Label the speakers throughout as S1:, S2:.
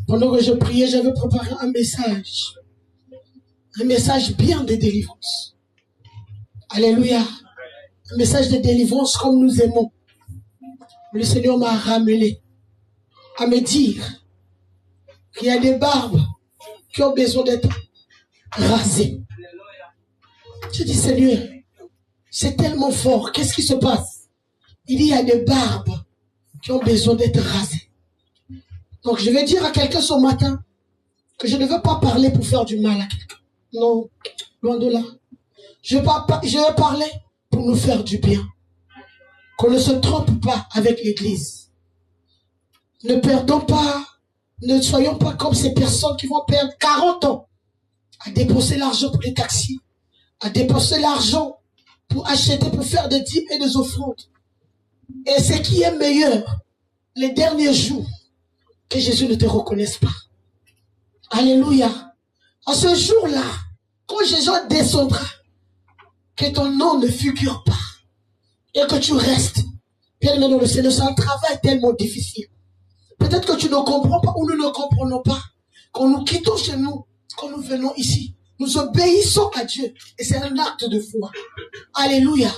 S1: Pendant que je priais, j'avais préparé un message bien de délivrance. Alléluia. Un message de délivrance comme nous aimons. Le Seigneur m'a ramené à me dire qu'il y a des barbes qui ont besoin d'être rasées. Je dis, Seigneur, c'est tellement fort. Qu'est-ce qui se passe? Il y a des barbes qui ont besoin d'être rasées. Donc, je vais dire à quelqu'un ce matin que je ne veux pas parler pour faire du mal à quelqu'un. Non, loin de là. Je vais parler pour nous faire du bien. Qu'on ne se trompe pas avec l'Église. Ne perdons pas, ne soyons pas comme ces personnes qui vont perdre 40 ans à dépenser l'argent pour les taxis, à dépenser l'argent pour acheter, pour faire des dîmes et des offrandes. Et ce qui est meilleur, les derniers jours, que Jésus ne te reconnaisse pas. Alléluia. En ce jour-là, quand Jésus descendra, que ton nom ne figure pas et que tu restes. Bien aimé dans le Seigneur, c'est un travail tellement difficile. Peut-être que tu ne comprends pas ou nous ne comprenons pas. Quand nous quittons chez nous, quand nous venons ici, nous obéissons à Dieu et c'est un acte de foi. Alléluia.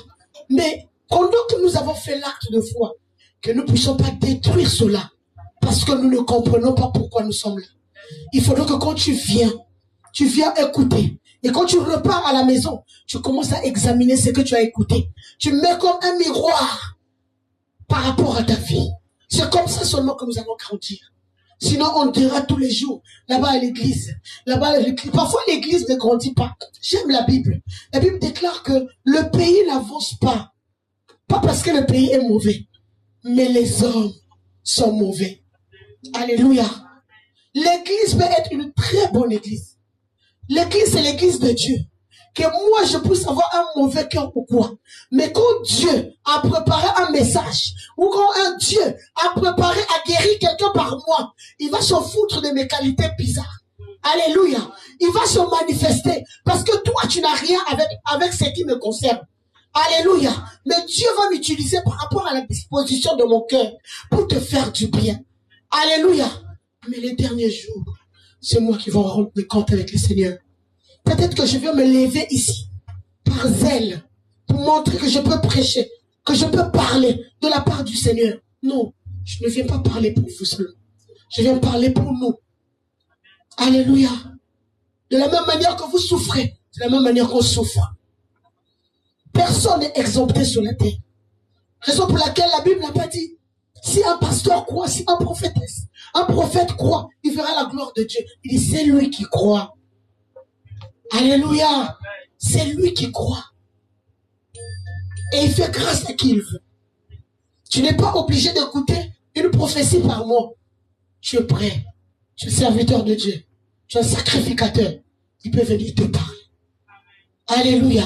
S1: Mais pendant que nous avons fait l'acte de foi, que nous ne puissions pas détruire cela parce que nous ne comprenons pas pourquoi nous sommes là. Il faudra que quand tu viens écouter. Et quand tu repars à la maison, tu commences à examiner ce que tu as écouté. Tu mets comme un miroir par rapport à ta vie. C'est comme ça seulement que nous allons grandir. Sinon, on dira tous les jours, là-bas à l'église, là-bas à l'église. Parfois, l'église ne grandit pas. J'aime la Bible. La Bible déclare que le pays n'avance pas. Pas parce que le pays est mauvais, mais les hommes sont mauvais. Alléluia. L'église peut être une très bonne église. L'église, c'est l'église de Dieu. Que moi, je puisse avoir un mauvais cœur ou quoi. Mais quand Dieu a préparé un message, ou quand un Dieu a préparé à guérir quelqu'un par moi, il va se foutre de mes qualités bizarres. Alléluia. Il va se manifester. Parce que toi, tu n'as rien avec ce qui me concerne. Alléluia. Mais Dieu va m'utiliser par rapport à la disposition de mon cœur pour te faire du bien. Alléluia. Mais les derniers jours, c'est moi qui vais rendre des comptes avec le Seigneur. Peut-être que je vais me lever ici, par zèle, pour montrer que je peux prêcher, que je peux parler de la part du Seigneur. Non, je ne viens pas parler pour vous seulement. Je viens parler pour nous. Alléluia. De la même manière que vous souffrez, de la même manière qu'on souffre. Personne n'est exempté sur la terre. Raison pour laquelle la Bible n'a pas dit, si un pasteur croit, si un prophète croit, il verra la gloire de Dieu. Il dit, c'est lui qui croit. Alléluia. C'est lui qui croit. Et il fait grâce à qui il veut. Tu n'es pas obligé d'écouter une prophétie par mois. Tu es prêt. Tu es serviteur de Dieu. Tu es un sacrificateur. Il peut venir te parler. Alléluia.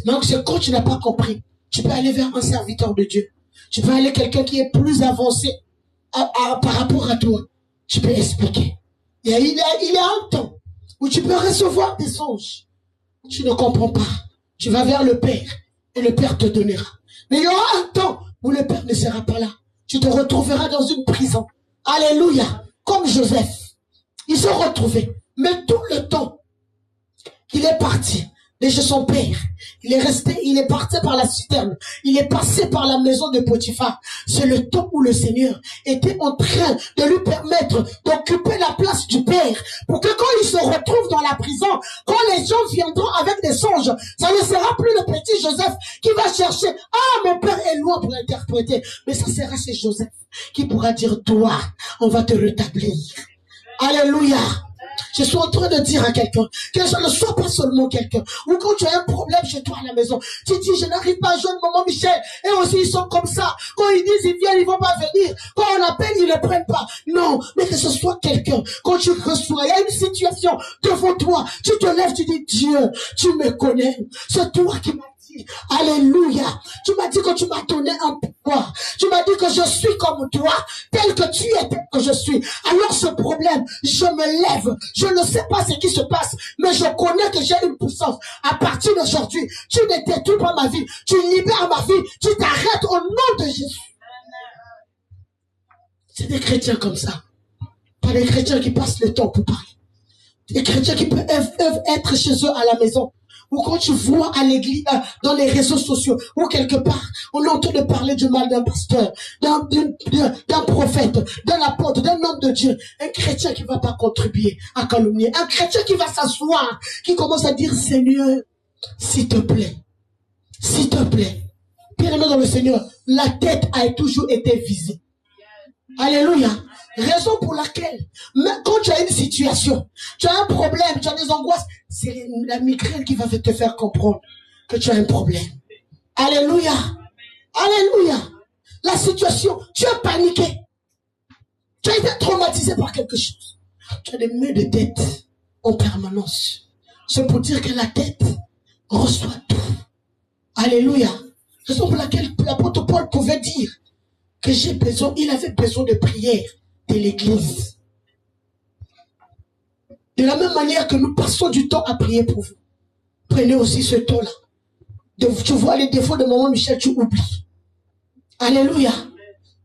S1: Donc c'est quand tu n'as pas compris. Tu peux aller vers un serviteur de Dieu. Tu peux aller quelqu'un qui est plus avancé par rapport à toi. Tu peux expliquer. Il y a un temps où tu peux recevoir des songes. Tu ne comprends pas. Tu vas vers le Père et le Père te donnera. Mais il y aura un temps où le Père ne sera pas là. Tu te retrouveras dans une prison. Alléluia. Comme Joseph. Ils se retrouvaient. Mais tout le temps qu'il est parti de chez son père, il est parti par la citerne, il est passé par la maison de Potiphar. C'est le temps où le Seigneur était en train de lui permettre d'occuper la place du Père, pour que quand il se retrouve dans la prison, quand les gens viendront avec des songes, ça ne sera plus le petit Joseph qui va chercher, ah mon Père est loin pour interpréter, mais ça sera ce Joseph qui pourra dire, toi, on va te rétablir. Alléluia. Je suis en train de dire à quelqu'un que je ne sois pas seulement quelqu'un. Ou quand tu as un problème chez toi à la maison, tu dis je n'arrive pas à joindre maman Michel. Et aussi ils sont comme ça. Quand ils disent ils viennent, ils vont pas venir. Quand on appelle, ils ne prennent pas. Non, mais que ce soit quelqu'un. Quand tu reçois, il y a une situation devant toi. Tu te lèves, tu dis Dieu, tu me connais. C'est toi qui m'as dit. Alléluia. Tu m'as dit que tu m'as donné un pouvoir. Tu m'as dit que je suis comme toi, tel que tu es, tel que je suis. Alors ce problème, je me lève. Je ne sais pas ce qui se passe, mais je connais que j'ai une puissance. À partir d'aujourd'hui, tu ne détruis pas ma vie. Tu libères ma vie. Tu t'arrêtes au nom de Jésus. C'est des chrétiens comme ça. Pas des chrétiens qui passent le temps pour parler. Des chrétiens qui peuvent être chez eux à la maison. Ou quand tu vois à l'église, dans les réseaux sociaux, ou quelque part, on entend de parler du mal d'un pasteur, d'un prophète, d'un apôtre, d'un homme de Dieu. Un chrétien qui ne va pas contribuer à calomnier. Un chrétien qui va s'asseoir, qui commence à dire, Seigneur, s'il te plaît, bien-aimé dans le Seigneur, la tête a toujours été visée. Alléluia. Raison pour laquelle, même quand tu as une situation, tu as un problème, tu as des angoisses, c'est la migraine qui va te faire comprendre que tu as un problème. Alléluia. Alléluia. La situation, tu as paniqué. Tu as été traumatisé par quelque chose. Tu as des maux de tête en permanence. C'est pour dire que la tête reçoit tout. Alléluia. Raison pour laquelle l'apôtre Paul pouvait dire que il avait besoin de prière de l'église. De la même manière que nous passons du temps à prier pour vous. Prenez aussi ce temps-là. Tu vois les défauts de maman Michel, tu oublies. Alléluia.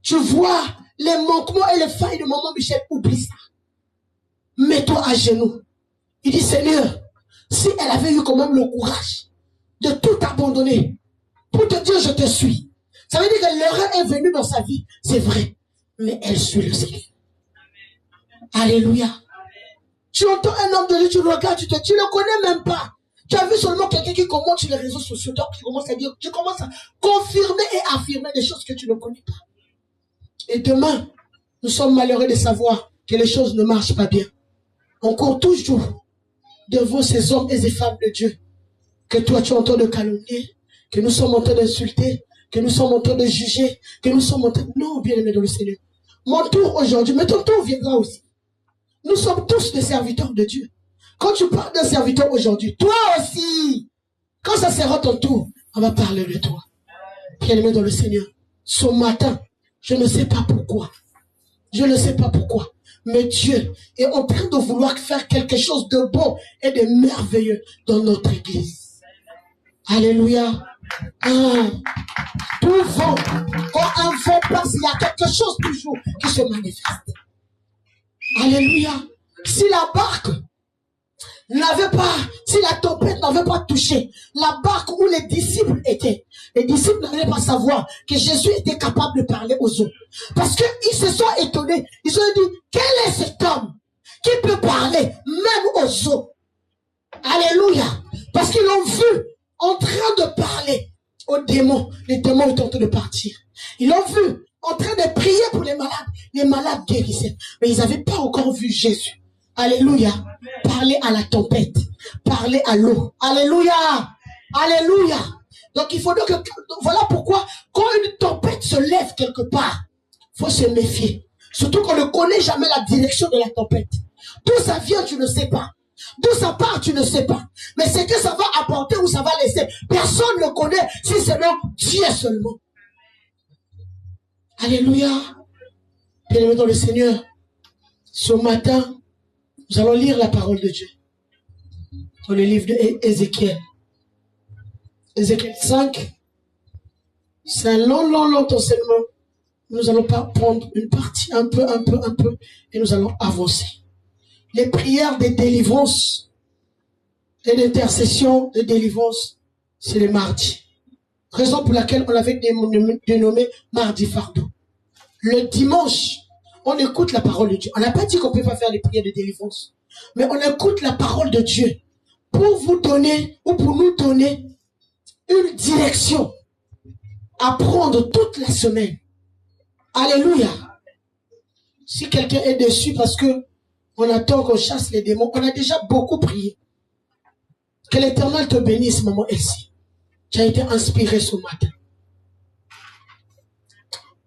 S1: Tu vois les manquements et les failles de maman Michel, oublie ça. Mets-toi à genoux. Il dit, Seigneur, si elle avait eu quand même le courage de tout abandonner pour te dire je te suis, ça veut dire que l'erreur est venue dans sa vie, c'est vrai, mais elle suit le Seigneur. Alléluia. Tu entends un homme de Dieu, tu le regardes, tu ne connais même pas. Tu as vu seulement quelqu'un qui commente sur les réseaux sociaux, donc tu commences à confirmer et affirmer des choses que tu ne connais pas. Et demain, nous sommes malheureux de savoir que les choses ne marchent pas bien. On court toujours devant ces hommes et ces femmes de Dieu que toi tu es en train de calomnier, que nous sommes en train d'insulter, que nous sommes en train de juger, que nous sommes en train... Non, bien-aimé dans le Seigneur. Mon tour aujourd'hui, mais ton tour viendra aussi. Nous sommes tous des serviteurs de Dieu. Quand tu parles d'un serviteur aujourd'hui, toi aussi, quand ça sera ton tour, on va parler de toi. Bien-aimé dans le Seigneur, ce matin, je ne sais pas pourquoi. Je ne sais pas pourquoi. Mais Dieu est en train de vouloir faire quelque chose de beau et de merveilleux dans notre église. Alléluia. Tout vent, quand un vent passe, il y a quelque chose toujours qui se manifeste. Alléluia. Si la barque n'avait pas, si la tempête n'avait pas touché la barque où les disciples étaient, les disciples n'allaient pas savoir que Jésus était capable de parler aux eaux. Parce qu'ils se sont étonnés. Ils se sont dit, quel est cet homme qui peut parler même aux eaux? Alléluia. Parce qu'ils l'ont vu en train de parler aux démons. Les démons étaient en train de partir. Ils l'ont vu en train de prier pour les malades. Les malades guérissaient. Mais ils n'avaient pas encore vu Jésus. Alléluia. Parler à la tempête. Parler à l'eau. Alléluia. Alléluia. Donc il faut donc que, voilà pourquoi quand une tempête se lève quelque part, il faut se méfier. Surtout qu'on ne connaît jamais la direction de la tempête. D'où ça vient, tu ne sais pas. D'où ça part, tu ne sais pas. Mais ce que ça va apporter ou ça va laisser, personne ne connaît, si seulement Dieu seulement. Alléluia. Bien-aimé dans le Seigneur, ce matin, nous allons lire la parole de Dieu dans le livre d'Ézéchiel. Ézéchiel 5, c'est un long enseignement. Nous allons pas prendre une partie, un peu, et nous allons avancer. Les prières de délivrance et d'intercession de délivrance, c'est le mardi. Raison pour laquelle on l'avait dénommé mardi fardeau. Le dimanche, on écoute la parole de Dieu. On n'a pas dit qu'on ne peut pas faire les prières de délivrance, mais on écoute la parole de Dieu pour vous donner ou pour nous donner une direction à prendre toute la semaine. Alléluia. Si quelqu'un est déçu parce que on attend qu'on chasse les démons, on a déjà beaucoup prié. Que l'Éternel te bénisse, maman Elsie. Tu as été inspiré ce matin.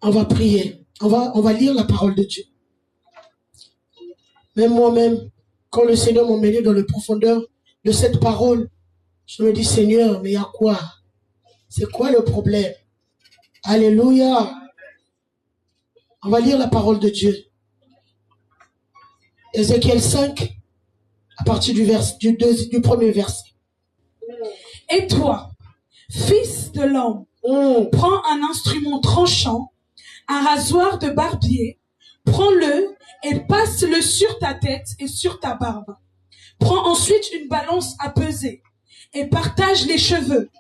S1: On va prier. On va lire la parole de Dieu. Même moi-même, quand le Seigneur m'a mené dans les profondeurs de cette parole, je me dis, Seigneur, mais il y a quoi? C'est quoi le problème? Alléluia. On va lire la parole de Dieu. Ézéchiel 5, à partir du premier verset.
S2: Et toi, fils de l'homme, prends un instrument tranchant, un rasoir de barbier, prends-le et passe-le sur ta tête et sur ta barbe. Prends ensuite une balance à peser et partage les cheveux.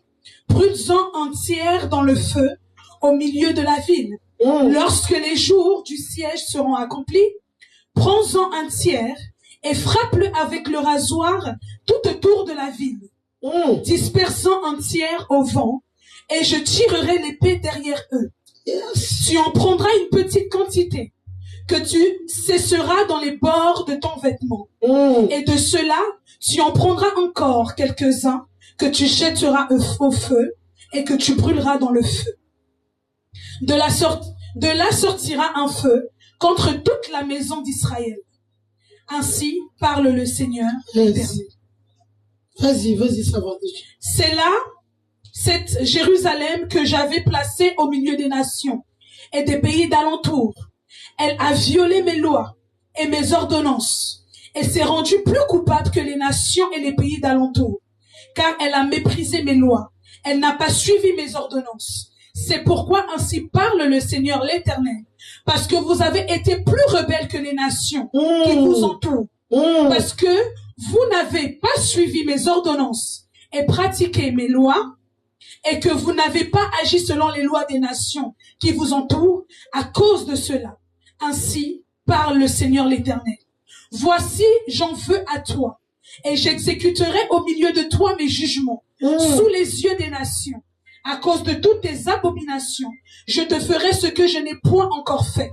S2: Brûle-en un tiers dans le feu au milieu de la ville. Lorsque les jours du siège seront accomplis, prends-en un tiers et frappe-le avec le rasoir tout autour de la ville, dispersant un tiers au vent, et je tirerai l'épée derrière eux. Tu en prendras une petite quantité que tu cesseras dans les bords de ton vêtement. Et de cela, tu en prendras encore quelques-uns que tu jetteras au feu et que tu brûleras dans le feu. De là sortira un feu contre toute la maison d'Israël. Ainsi parle le Seigneur l'Éternel.
S1: Vas-y, ça va.
S2: C'est là, cette Jérusalem que j'avais placée au milieu des nations et des pays d'alentour. Elle a violé mes lois et mes ordonnances et s'est rendue plus coupable que les nations et les pays d'alentour, car elle a méprisé mes lois. Elle n'a pas suivi mes ordonnances. C'est pourquoi ainsi parle le Seigneur l'Éternel, parce que vous avez été plus rebelles que les nations qui vous entourent, parce que vous n'avez pas suivi mes ordonnances et pratiqué mes lois, et que vous n'avez pas agi selon les lois des nations qui vous entourent. À cause de cela, ainsi parle le Seigneur l'Éternel. Voici, j'en veux à toi, et j'exécuterai au milieu de toi mes jugements, sous les yeux des nations. À cause de toutes tes abominations, je te ferai ce que je n'ai point encore fait,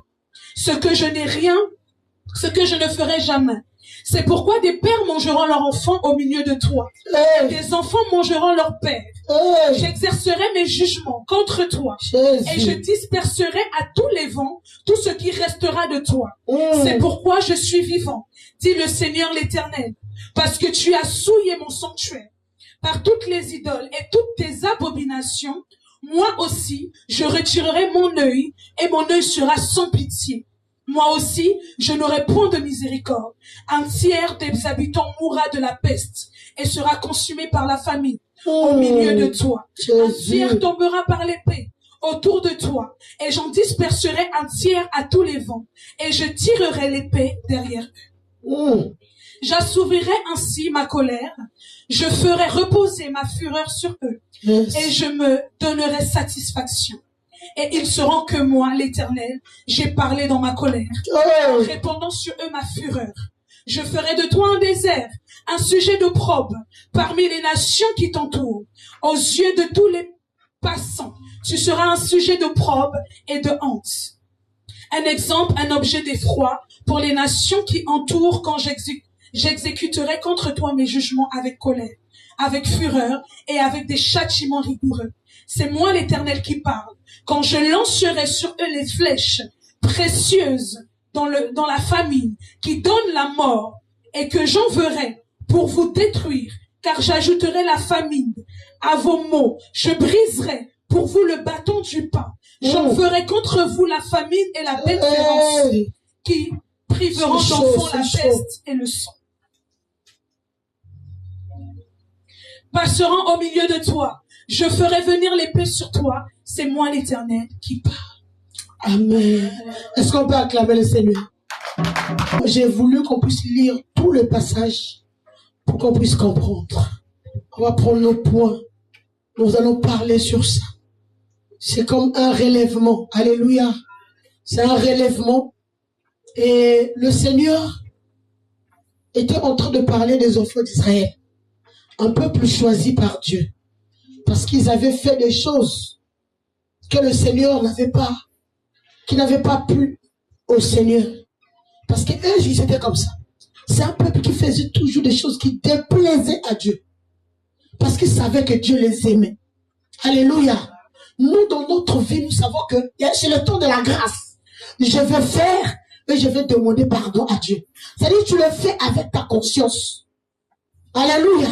S2: ce que je ne ferai jamais. C'est pourquoi des pères mangeront leurs enfants au milieu de toi. Des enfants mangeront leurs pères. J'exercerai mes jugements contre toi. Et je disperserai à tous les vents tout ce qui restera de toi. C'est pourquoi je suis vivant, dit le Seigneur l'Éternel, parce que tu as souillé mon sanctuaire par toutes les idoles et toutes tes abominations. Moi aussi, je retirerai mon œil et mon œil sera sans pitié. Moi aussi, je n'aurai point de miséricorde. Un tiers des habitants mourra de la peste et sera consumé par la famine au milieu de toi. Un tiers tombera par l'épée autour de toi, et j'en disperserai un tiers à tous les vents, et je tirerai l'épée derrière eux. J'assouvirirai ainsi ma colère, je ferai reposer ma fureur sur eux, et je me donnerai satisfaction. Et ils sauront que moi, l'Éternel, j'ai parlé dans ma colère, en répandant sur eux ma fureur. Je ferai de toi un désert, un sujet d'opprobre parmi les nations qui t'entourent. Aux yeux de tous les passants, tu seras un sujet d'opprobre et de honte. Un exemple, un objet d'effroi pour les nations qui entourent quand j'exécuterai contre toi mes jugements avec colère, avec fureur et avec des châtiments rigoureux. C'est moi l'Éternel qui parle. Quand je lancerai sur eux les flèches précieuses dans la famine qui donne la mort, et que j'enverrai pour vous détruire, car j'ajouterai la famine à vos maux. Je briserai pour vous le bâton du pain. J'enverrai contre vous la famine et la bénévolence qui priveront d'enfants la peste et le sang. Passeront au milieu de toi. Je ferai venir l'épée sur toi. C'est moi l'Éternel qui parle.
S1: Amen. Est-ce qu'on peut acclamer le Seigneur? J'ai voulu qu'on puisse lire tout le passage pour qu'on puisse comprendre. On va prendre nos points. Nous allons parler sur ça. C'est comme un relèvement. Alléluia. C'est un relèvement. Et le Seigneur était en train de parler des enfants d'Israël. Un peuple choisi par Dieu. Parce qu'ils avaient fait des choses que le Seigneur n'avait pas, qui n'avaient pas plu au Seigneur. Parce qu'eux, ils étaient comme ça. C'est un peuple qui faisait toujours des choses qui déplaisaient à Dieu. Parce qu'ils savaient que Dieu les aimait. Alléluia. Nous, dans notre vie, nous savons que c'est le temps de la grâce. Je vais faire et je vais demander pardon à Dieu. C'est-à-dire que tu le fais avec ta conscience. Alléluia.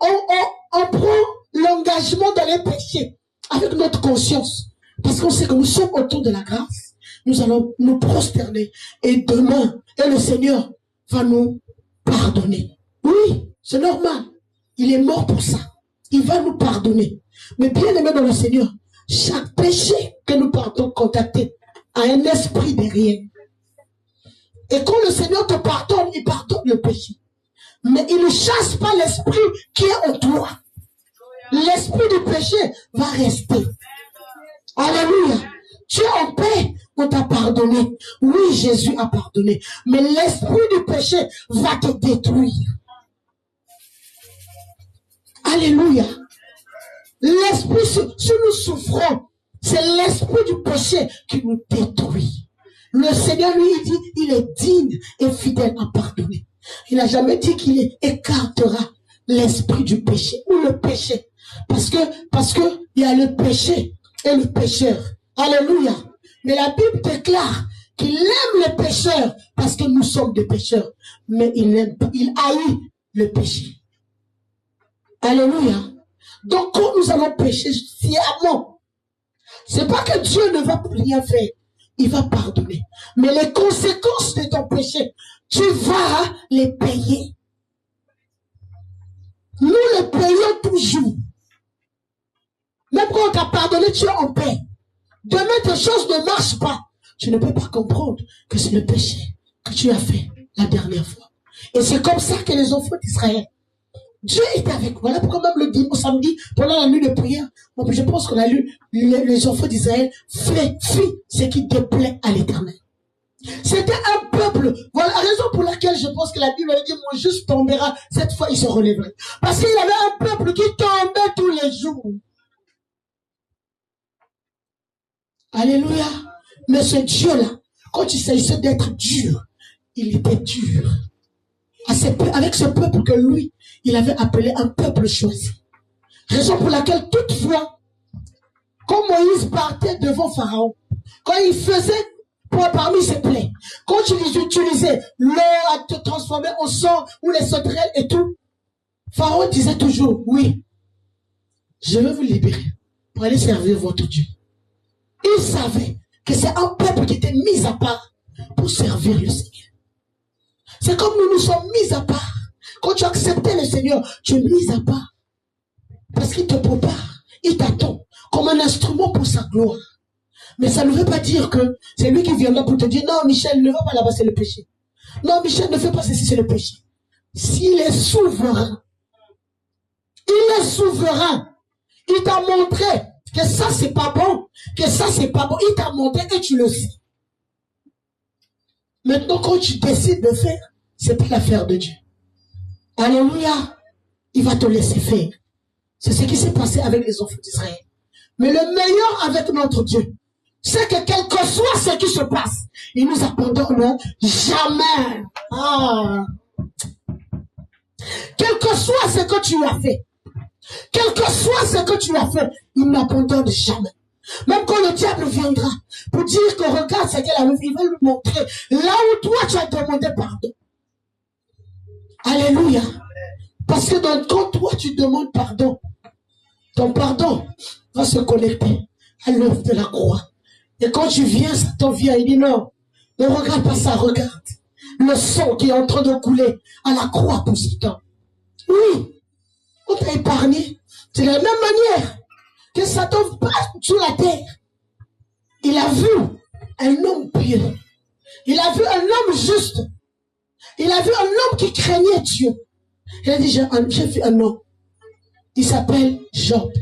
S1: On prend l'engagement d'aller pécher avec notre conscience. Parce qu'on sait que nous sommes au temps de la grâce. Nous allons nous prosterner. Et demain, le Seigneur va nous pardonner. Oui, c'est normal. Il est mort pour ça. Il va nous pardonner. Mais bien aimé dans le Seigneur, chaque péché que nous partons contacter a un esprit derrière. Et quand le Seigneur te pardonne, il pardonne le péché. Mais il ne chasse pas l'esprit qui est en toi. L'esprit du péché va rester. Alléluia. Tu es en paix, on t'a pardonné. Oui, Jésus a pardonné. Mais l'esprit du péché va te détruire. Alléluia. L'esprit, si nous souffrons, c'est l'esprit du péché qui nous détruit. Le Seigneur lui dit, il est digne et fidèle à pardonner. Il n'a jamais dit qu'il écartera l'esprit du péché ou le péché. Parce que il y a le péché et le pécheur. Alléluia. Mais la Bible déclare qu'il aime les pécheurs parce que nous sommes des pécheurs. Mais il haït le péché. Alléluia. Donc quand nous allons pécher sciemment, c'est pas que Dieu ne va rien faire. Il va pardonner. Mais les conséquences de ton péché, tu vas les payer. Nous les payons toujours. Même quand on t'a pardonné, tu es en paix. Demain, tes choses ne marchent pas. Tu ne peux pas comprendre que c'est le péché que tu as fait la dernière fois. Et c'est comme ça que les enfants d'Israël, Dieu est avec vous. Voilà pourquoi même le dimanche, samedi, pendant la nuit de prière, je pense qu'on a lu les enfants d'Israël, fit ce qui déplaît à l'Éternel. C'était un peuple. Voilà la raison pour laquelle je pense que la Bible a dit, mon juste tombera, cette fois il se relèverait. Parce qu'il y avait un peuple qui tombait tous les jours. Alléluia. Mais ce Dieu-là, quand il s'agissait d'être dur, il était dur. Avec ce peuple que lui, il avait appelé un peuple choisi. Raison pour laquelle toutefois, quand Moïse partait devant Pharaon, quand il faisait parmi ses plaies, quand il utilisait l'eau à te transformer en sang ou les sauterelles et tout, Pharaon disait toujours, oui, je vais vous libérer pour aller servir votre Dieu. Il savait que c'est un peuple qui était mis à part pour servir le Seigneur. C'est comme nous sommes mis à part. Quand tu acceptes le Seigneur, tu es mis à part. Parce qu'il te prépare, il t'attend comme un instrument pour sa gloire. Mais ça ne veut pas dire que c'est lui qui viendra pour te dire, non Michel, ne va pas là-bas, c'est le péché. Non Michel, ne fais pas ceci, c'est le péché. S'il est souverain, il est souverain. Il t'a montré que ça c'est pas bon, que ça c'est pas bon. Il t'a montré et tu le sais. Maintenant, quand tu décides de faire, c'est pas l'affaire de Dieu. Alléluia. Il va te laisser faire. C'est ce qui s'est passé avec les enfants d'Israël. Mais le meilleur avec notre Dieu, c'est que quel que soit ce qui se passe, il nous abandonne jamais. Ah. Quel que soit ce que tu as fait, quel que soit ce que tu as fait, il n'abandonne jamais. Même quand le diable viendra pour dire que regarde ce qu'elle a vu, il va lui montrer là où toi tu as demandé pardon. Alléluia. Parce que quand toi tu demandes pardon, ton pardon va se connecter à l'œuvre de la croix. Et quand tu viens, Satan vient, il dit non, ne regarde pas ça, regarde le sang qui est en train de couler à la croix pour Satan. Oui, on t'a épargné. C'est de la même manière que Satan passe sur la terre. Il a vu un homme pieux. Il a vu un homme juste. Il a vu un homme qui craignait Dieu. Il a dit, j'ai vu un homme. Il s'appelle Job.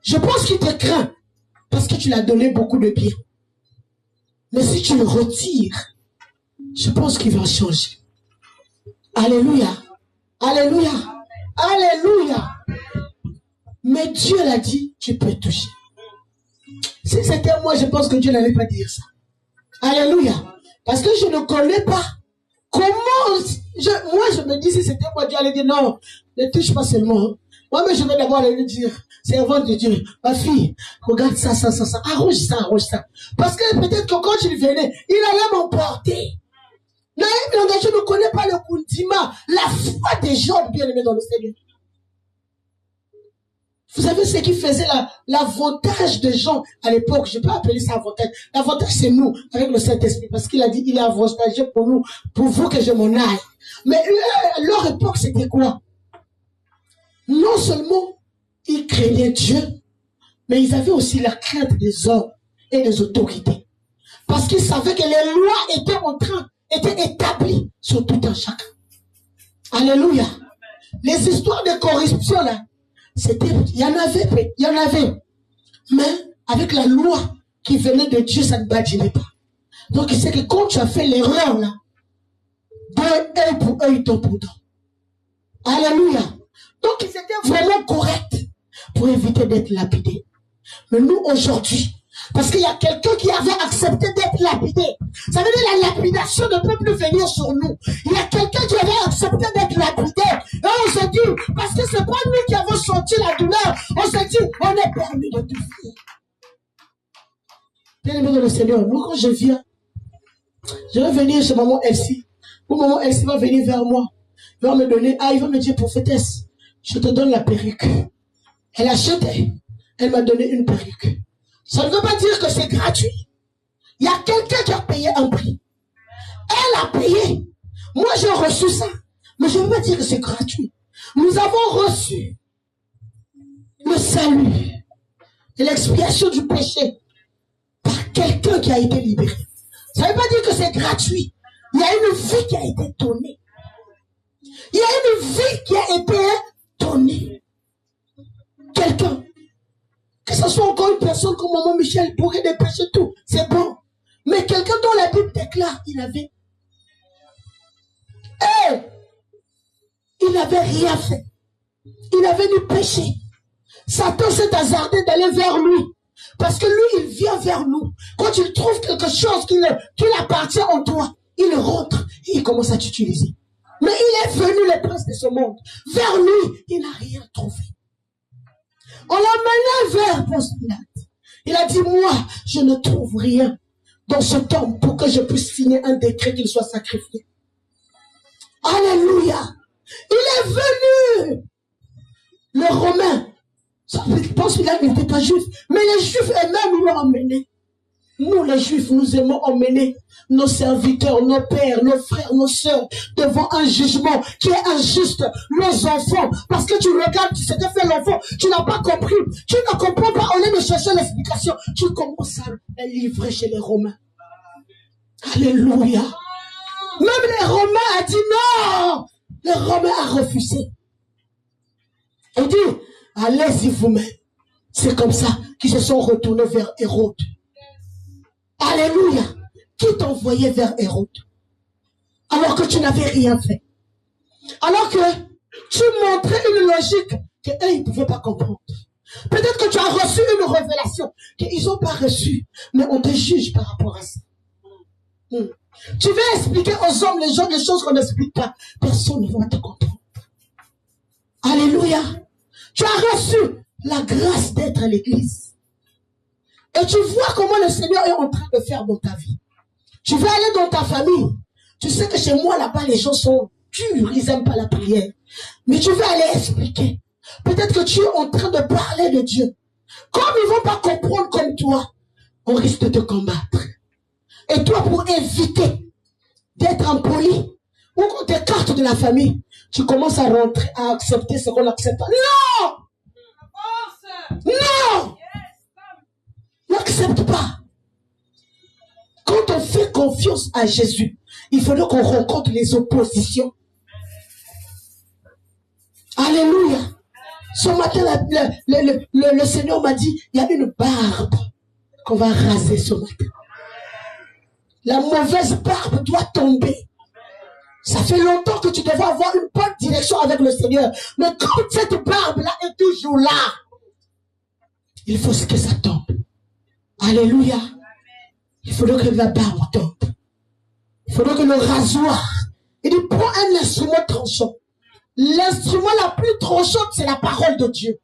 S1: Je pense qu'il te craint parce que tu lui as donné beaucoup de bien. Mais si tu le retires, je pense qu'il va changer. Alléluia. Alléluia. Alléluia. Mais Dieu l'a dit, tu peux toucher. Si c'était moi, je pense que Dieu n'allait pas dire ça. Alléluia. Parce que je ne connais pas. Comment, moi je me dis, si c'était moi, Dieu allait dire non, ne touche pas seulement. Moi, mais je vais d'abord aller lui dire, servante de Dieu, ma fille, regarde ça, arrange ça. Parce que peut-être que quand il venait, il allait m'emporter. Mais je ne connais pas le condiment, la foi des gens bien aimés dans le Seigneur. Vous savez ce qui faisait l'avantage des gens à l'époque, je ne peux pas appeler ça avantage. L'avantage c'est nous, avec le Saint-Esprit, parce qu'il a dit, il est avantageux pour nous, pour vous que je m'en aille. Mais leur époque c'était quoi? Non seulement ils craignaient Dieu, mais ils avaient aussi la crainte des hommes et des autorités. Parce qu'ils savaient que les lois étaient en train était établi sur tout un chacun. Alléluia. Les histoires de corruption là, il y en avait. Mais avec la loi qui venait de Dieu, ça ne bâtissait pas. Donc il sait que quand tu as fait l'erreur là, œil pour œil, dent pour dent. Alléluia. Donc ils étaient vraiment corrects pour éviter d'être lapidés. Mais nous aujourd'hui, parce qu'il y a quelqu'un qui avait accepté d'être lapidé. Ça veut dire que la lapidation ne peut plus venir sur nous. Il y a quelqu'un qui avait accepté d'être lapidé. Et on se dit, parce que c'est pas nous qui avons senti la douleur, on se dit, on est permis de tout faire. Bien-aimé dans le Seigneur, nous quand je viens, je vais venir chez maman Elsie. Ou maman Elsie va venir vers moi. Il va me donner, il va me dire, prophétesse, je te donne la perruque. Elle achetait. Elle m'a donné une perruque. Ça ne veut pas dire que c'est gratuit. Il y a quelqu'un qui a payé un prix. Elle a payé. Moi, j'ai reçu ça. Mais je ne veux pas dire que c'est gratuit. Nous avons reçu le salut et l'expiation du péché par quelqu'un qui a été libéré. Ça ne veut pas dire que c'est gratuit. Il y a une vie qui a été donnée. Il y a une vie qui a été donnée. Quelqu'un. Que ce soit encore une personne comme maman Michel, bourrée de péché, tout, c'est bon. Mais quelqu'un dont la Bible déclare, il n'avait rien fait. Il n'avait ni péché. Satan s'est hasardé d'aller vers lui. Parce que lui, il vient vers nous. Quand il trouve quelque chose qui appartient en toi, il rentre et il commence à t'utiliser. Mais il est venu, les princes de ce monde. Vers lui, il n'a rien trouvé. On l'a mené vers Ponce Pilate. Il a dit, moi, je ne trouve rien dans ce temple pour que je puisse signer un décret qu'il soit sacrifié. Alléluia. Il est venu. Le Romain, Ponce Pilate n'était pas juif, mais les Juifs eux-mêmes l'ont emmené. Nous, les Juifs, nous aimons emmener nos serviteurs, nos pères, nos frères, nos sœurs devant un jugement qui est injuste. Nos enfants, parce que tu regardes ce que fait l'enfant, tu n'as pas compris, tu ne comprends pas, on est de chercher l'explication. Tu commences à livrer chez les Romains. Alléluia. Même les Romains a dit non. Les Romains a refusé. Il dit, allez-y vous-même. C'est comme ça qu'ils se sont retournés vers Hérode. Alléluia. Qui t'envoyait vers Hérode? Alors que tu n'avais rien fait. Alors que tu montrais une logique qu'eux, ils ne pouvaient pas comprendre. Peut-être que tu as reçu une révélation qu'ils n'ont pas reçue, mais on te juge par rapport à ça. Tu veux expliquer aux hommes les choses qu'on n'explique pas. Personne ne va te comprendre. Alléluia. Tu as reçu la grâce d'être à l'église. Et tu vois comment le Seigneur est en train de faire dans ta vie. Tu veux aller dans ta famille. Tu sais que chez moi, là-bas, les gens sont durs. Ils n'aiment pas la prière. Mais tu veux aller expliquer. Peut-être que tu es en train de parler de Dieu. Comme ils ne vont pas comprendre comme toi, on risque de te combattre. Et toi, pour éviter d'être impoli, ou qu'on t'écarte de la famille, tu commences à rentrer, à accepter ce qu'on n'accepte pas. Non! Non! N'accepte pas. Quand on fait confiance à Jésus, il faudrait qu'on rencontre les oppositions. Alléluia. Ce matin, le Seigneur m'a dit, il y a une barbe qu'on va raser ce matin. La mauvaise barbe doit tomber. Ça fait longtemps que tu devais avoir une bonne direction avec le Seigneur. Mais quand cette barbe-là est toujours là, il faut que ça tombe. Alléluia. Il faudrait que la barbe tombe. Il faudrait que le rasoir. Il dit, prends un instrument tranchant. L'instrument la plus tranchante, c'est la parole de Dieu.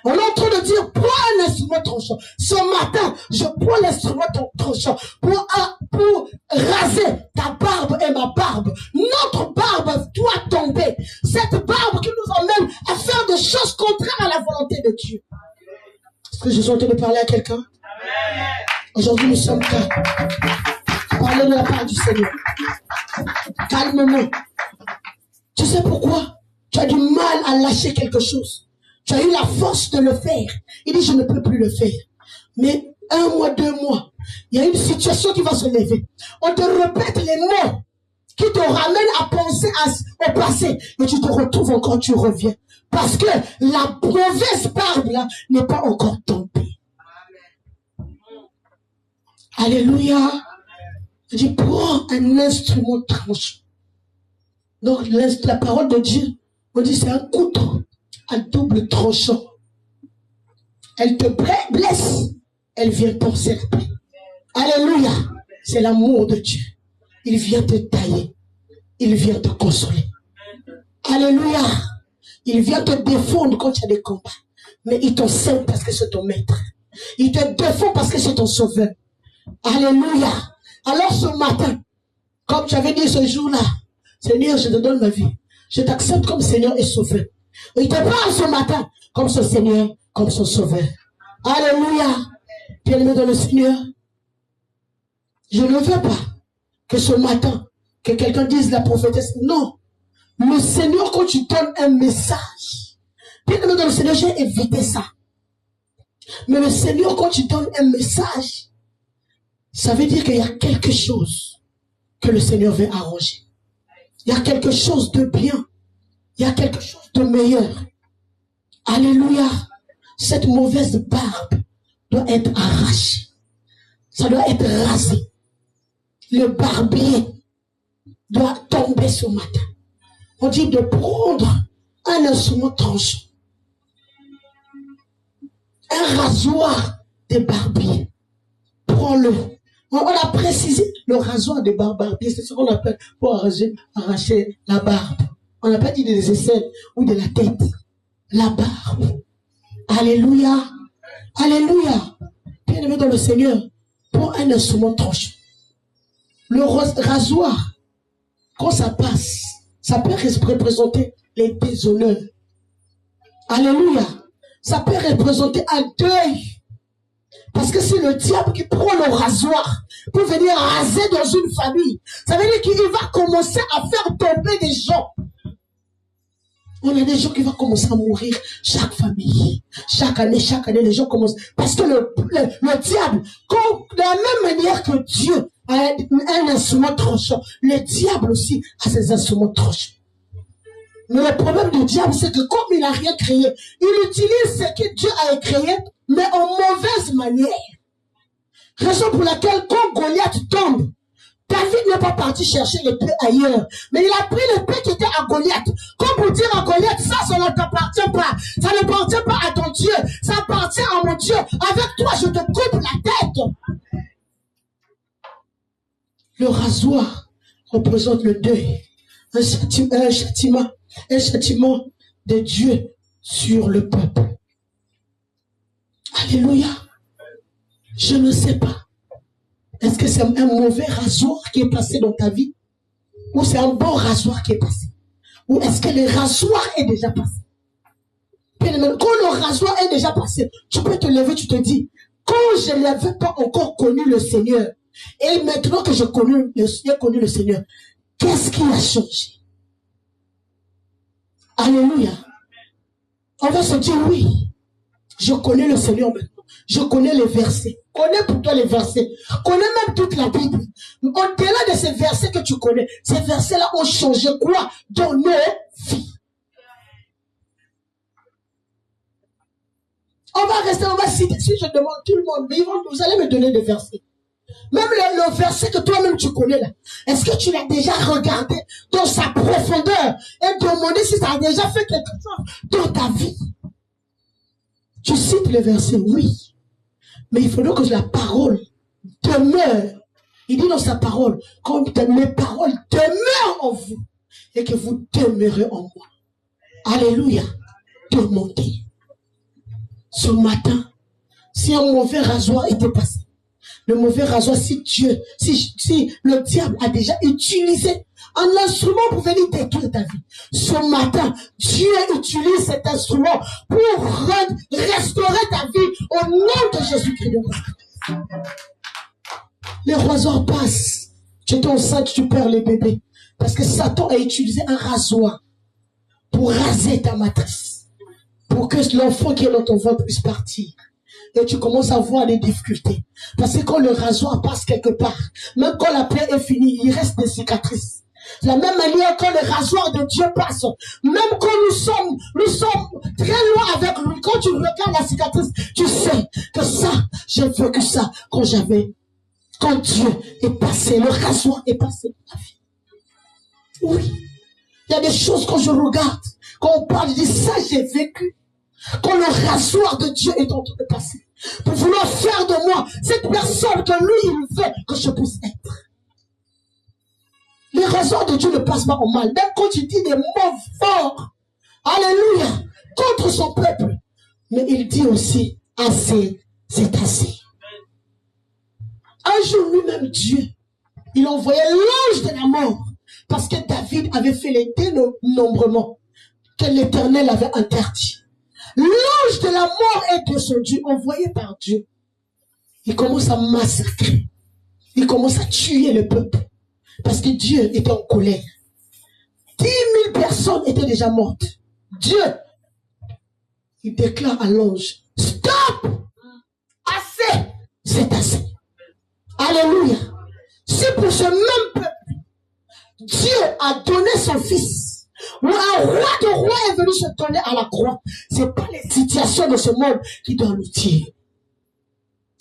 S1: On est en train de dire, prends un instrument tranchant. Ce matin, je prends l'instrument tranchant pour raser ta barbe et ma barbe. Notre barbe doit tomber. Cette barbe qui nous emmène à faire des choses contraires à la volonté de Dieu. Est-ce que je suis en train de parler à quelqu'un? Aujourd'hui, nous sommes calmes. Parlez de la part du Seigneur. Calmement. Tu sais pourquoi? Tu as du mal à lâcher quelque chose. Tu as eu la force de le faire. Il dit, je ne peux plus le faire. Mais 1 mois, 2 mois, il y a une situation qui va se lever. On te répète les mots qui te ramène à penser au passé. Et tu te retrouves encore, tu reviens. Parce que la mauvaise barbe là n'est pas encore tombée. Alléluia. Il dit, prends un instrument tranchant. Donc la parole de Dieu, on dit c'est un couteau à double tranchant. Elle te blesse, elle vient penser la paix. Alléluia. C'est l'amour de Dieu. Il vient te tailler. Il vient te consoler. Alléluia. Il vient te défendre quand il y a des combats. Mais il t'enseigne parce que c'est ton maître. Il te défend parce que c'est ton sauveur. Alléluia. Alors ce matin, comme tu avais dit ce jour-là, Seigneur, je te donne ma vie. Je t'accepte comme Seigneur et sauveur. Il te parle ce matin comme son Seigneur, comme son sauveur. Alléluia. Bien-aimé dans le Seigneur, je ne veux pas que ce matin, que quelqu'un dise la prophétesse. Non. Le Seigneur, quand tu donnes un message, bien-aimé dans le Seigneur, j'ai évité ça. Mais le Seigneur, quand tu donnes un message, ça veut dire qu'il y a quelque chose que le Seigneur veut arranger. Il y a quelque chose de bien. Il y a quelque chose de meilleur. Alléluia. Cette mauvaise barbe doit être arrachée. Ça doit être rasé. Le barbier doit tomber ce matin. On dit de prendre un instrument tranchant. Un rasoir de barbier. Prends-le. On a précisé le rasoir de barbier, c'est ce qu'on appelle pour arracher la barbe. On n'a pas dit des aisselles ou de la tête. La barbe. Alléluia. Alléluia. Bien-aimé dans le Seigneur, pour un instrument tranchant. Le rasoir, quand ça passe, ça peut représenter les déshonneurs. Alléluia. Ça peut représenter un deuil. Parce que c'est le diable qui prend le rasoir pour venir raser dans une famille. Ça veut dire qu'il va commencer à faire tomber des gens. On a des gens qui vont commencer à mourir chaque famille. Chaque année, les gens commencent. Parce que le diable, de la même manière que Dieu a un instrument tranchant, le diable aussi a ses instruments tranchants. Mais le problème du diable, c'est que comme il n'a rien créé, il utilise ce que Dieu a créé, mais en mauvaise manière. Raison pour laquelle quand Goliath tombe, David n'est pas parti chercher l'épée ailleurs, mais il a pris l'épée qui était à Goliath. Comme pour dire à Goliath, ça ne t'appartient pas. Ça n'appartient pas à ton Dieu. Ça appartient à mon Dieu. Avec toi, je te coupe la tête. Le rasoir représente le deuil. Un châtiment de Dieu sur le peuple. Alléluia. Je ne sais pas. Est-ce que c'est un mauvais rasoir qui est passé dans ta vie? Ou c'est un bon rasoir qui est passé? Ou est-ce que le rasoir est déjà passé? Quand le rasoir est déjà passé, tu peux te lever, tu te dis, quand je n'avais pas encore connu le Seigneur, et maintenant que j'ai connu le Seigneur, qu'est-ce qui a changé? Alléluia. On va se dire, oui, je connais le Seigneur maintenant. Je connais les versets. Connais pour toi les versets. Connais même toute la Bible. Au-delà de ces versets que tu connais, ces versets-là ont changé quoi dans nos vies? On va citer, si je demande tout le monde, mais vous allez me donner des versets. Même le verset que toi-même tu connais là, est-ce que tu l'as déjà regardé dans sa profondeur et demandé si ça a déjà fait quelque chose dans ta vie? Tu cites le verset, oui. Mais il faudrait que la parole demeure. Il dit dans sa parole, quand mes paroles demeurent en vous et que vous demeurez en moi. Alléluia. Demandez. Ce matin, si un mauvais rasoir était passé, le mauvais rasoir, si le diable a déjà utilisé un instrument pour venir détruire ta vie, ce matin, Dieu utilise cet instrument pour restaurer ta vie au nom de Jésus-Christ. Les rasoirs passent. Tu es enceinte, tu perds les bébés. Parce que Satan a utilisé un rasoir pour raser ta matrice. Pour que l'enfant qui est dans ton ventre puisse partir. Et tu commences à voir des difficultés. Parce que quand le rasoir passe quelque part, même quand la plaie est finie, il reste des cicatrices. De la même manière, quand le rasoir de Dieu passe, même quand nous sommes très loin avec lui, quand tu regardes la cicatrice, tu sais que ça, j'ai vécu ça quand Dieu est passé, le rasoir est passé dans la vie. Oui. Il y a des choses quand je regarde, quand on parle, je dis ça, j'ai vécu. Quand le rasoir de Dieu est en train de passer, pour vouloir faire de moi cette personne que lui, il veut que je puisse être. Les rasoirs de Dieu ne passent pas au mal. Même quand il dit des mots forts, alléluia, contre son peuple. Mais il dit aussi, assez, c'est assez. Un jour, lui-même, Dieu, il envoyait l'ange de la mort. Parce que David avait fait les dénombrements que l'Éternel avait interdit. L'ange de la mort est descendu, envoyé par Dieu. Il commence à massacrer. Il commence à tuer le peuple. Parce que Dieu était en colère. 10 000 personnes étaient déjà mortes. Dieu, il déclare à l'ange, stop! Assez! C'est assez. Alléluia. Si pour ce même peuple, Dieu a donné son fils, ou un roi de rois est venu se donner à la croix, c'est pas les situations de ce monde qui doivent nous tuer.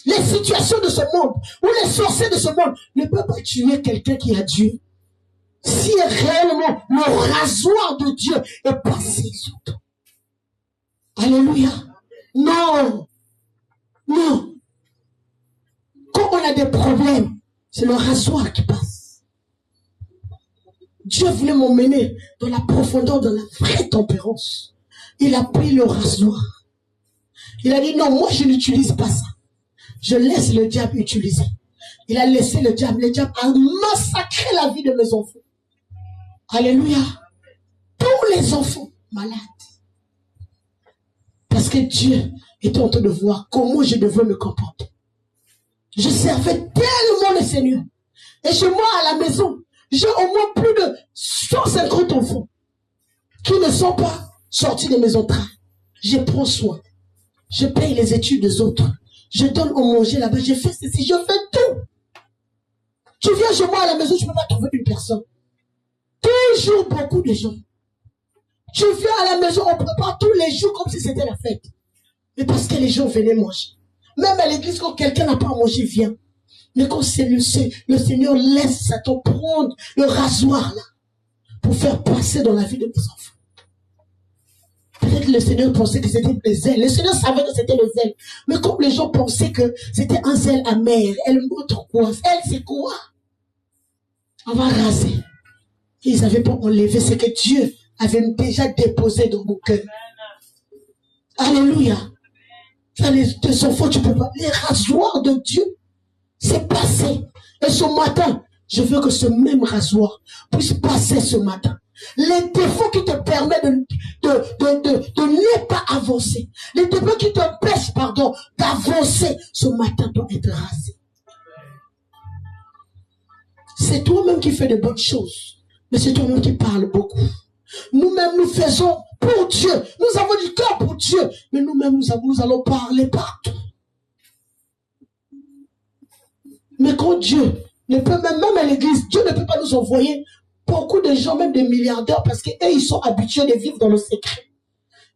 S1: Les situations de ce monde, ou les sorciers de ce monde, ne peuvent pas tuer quelqu'un qui a Dieu. Si réellement le rasoir de Dieu est passé sur toi. Alléluia. Non. Non. Quand on a des problèmes, c'est le rasoir qui passe. Dieu voulait m'emmener dans la profondeur de la vraie tempérance. Il a pris le rasoir. Il a dit non, moi je n'utilise pas ça. Je laisse le diable utiliser. Il a laissé le diable. Le diable a massacré la vie de mes enfants. Alléluia. Tous les enfants malades. Parce que Dieu était en train de voir comment je devais me comporter. Je servais tellement le Seigneur. Et chez moi à la maison, j'ai au moins plus de 150 enfants qui ne sont pas sortis de mes entrailles. Je prends soin. Je paye les études des autres. Je donne au manger là-bas. Je fais ceci, je fais tout. Tu viens chez moi à la maison, tu ne peux pas trouver une personne. Toujours beaucoup de gens. Tu viens à la maison, on prépare tous les jours comme si c'était la fête. Mais parce que les gens venaient manger. Même à l'église, quand quelqu'un n'a pas à manger, viens. Mais quand c'est le Seigneur laisse Satan prendre le rasoir là, pour faire passer dans la vie de mes enfants. Peut-être le Seigneur pensait que c'était le zèle. Le Seigneur savait que c'était le zèle. Mais comme les gens pensaient que c'était un zèle amer, elle montre quoi? Elle, c'est quoi? On va raser. Ils n'avaient pas enlevé ce que Dieu avait déjà déposé dans mon cœur. Alléluia. Tes enfants, tu peux pas. Les rasoirs de Dieu, c'est passé. Et ce matin, je veux que ce même rasoir puisse passer ce matin. Les défauts qui te permettent de ne pas avancer. Les défauts qui t'empêchent, d'avancer, ce matin doit être rasé. C'est toi-même qui fais de bonnes choses. Mais c'est toi-même qui parles beaucoup. Nous-mêmes, nous faisons pour Dieu. Nous avons du cœur pour Dieu. Mais nous-mêmes, nous allons parler partout. Mais quand Dieu ne peut même à l'église, Dieu ne peut pas nous envoyer beaucoup de gens, même des milliardaires, parce qu'eux, ils sont habitués de vivre dans le secret.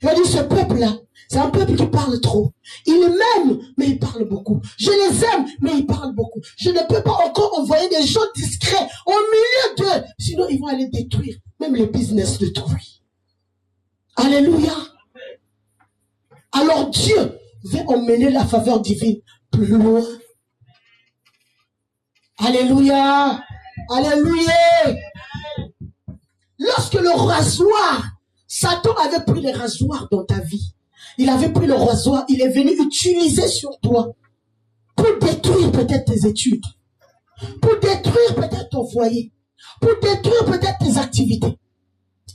S1: Il va dire, ce peuple-là, c'est un peuple qui parle trop. Ils m'aiment, mais ils parlent beaucoup. Je les aime, mais ils parlent beaucoup. Je ne peux pas encore envoyer des gens discrets au milieu d'eux. Sinon, ils vont aller détruire même le business de tout. Alléluia. Alors Dieu veut emmener la faveur divine plus loin. Alléluia. Alléluia. Lorsque le rasoir, Satan avait pris le rasoir dans ta vie. Il avait pris le rasoir, il est venu utiliser sur toi pour détruire peut-être tes études, pour détruire peut-être ton foyer, pour détruire peut-être tes activités.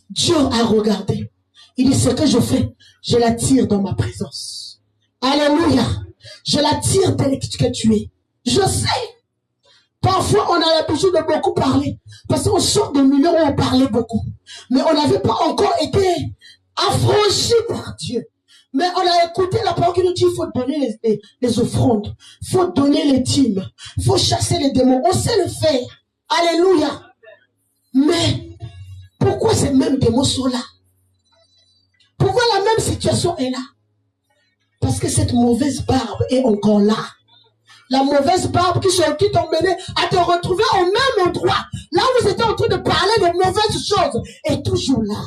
S1: Dieu a regardé. Il dit, ce que je fais, je l'attire dans ma présence. Alléluia. Je l'attire tel que tu es. Je sais. Parfois, on a l'habitude de beaucoup parler. Parce qu'on sort de milieux où on parlait beaucoup. Mais on n'avait pas encore été affranchi par Dieu. Mais on a écouté la parole qui nous dit, il faut donner les offrandes. Il faut donner les dîmes. Il faut chasser les démons. On sait le faire. Alléluia. Mais pourquoi ces mêmes démons sont là? Pourquoi la même situation est là? Parce que cette mauvaise barbe est encore là. La mauvaise barbe qui t'ont mené à te retrouver au même endroit. Là où vous étiez en train de parler de mauvaises choses est toujours là.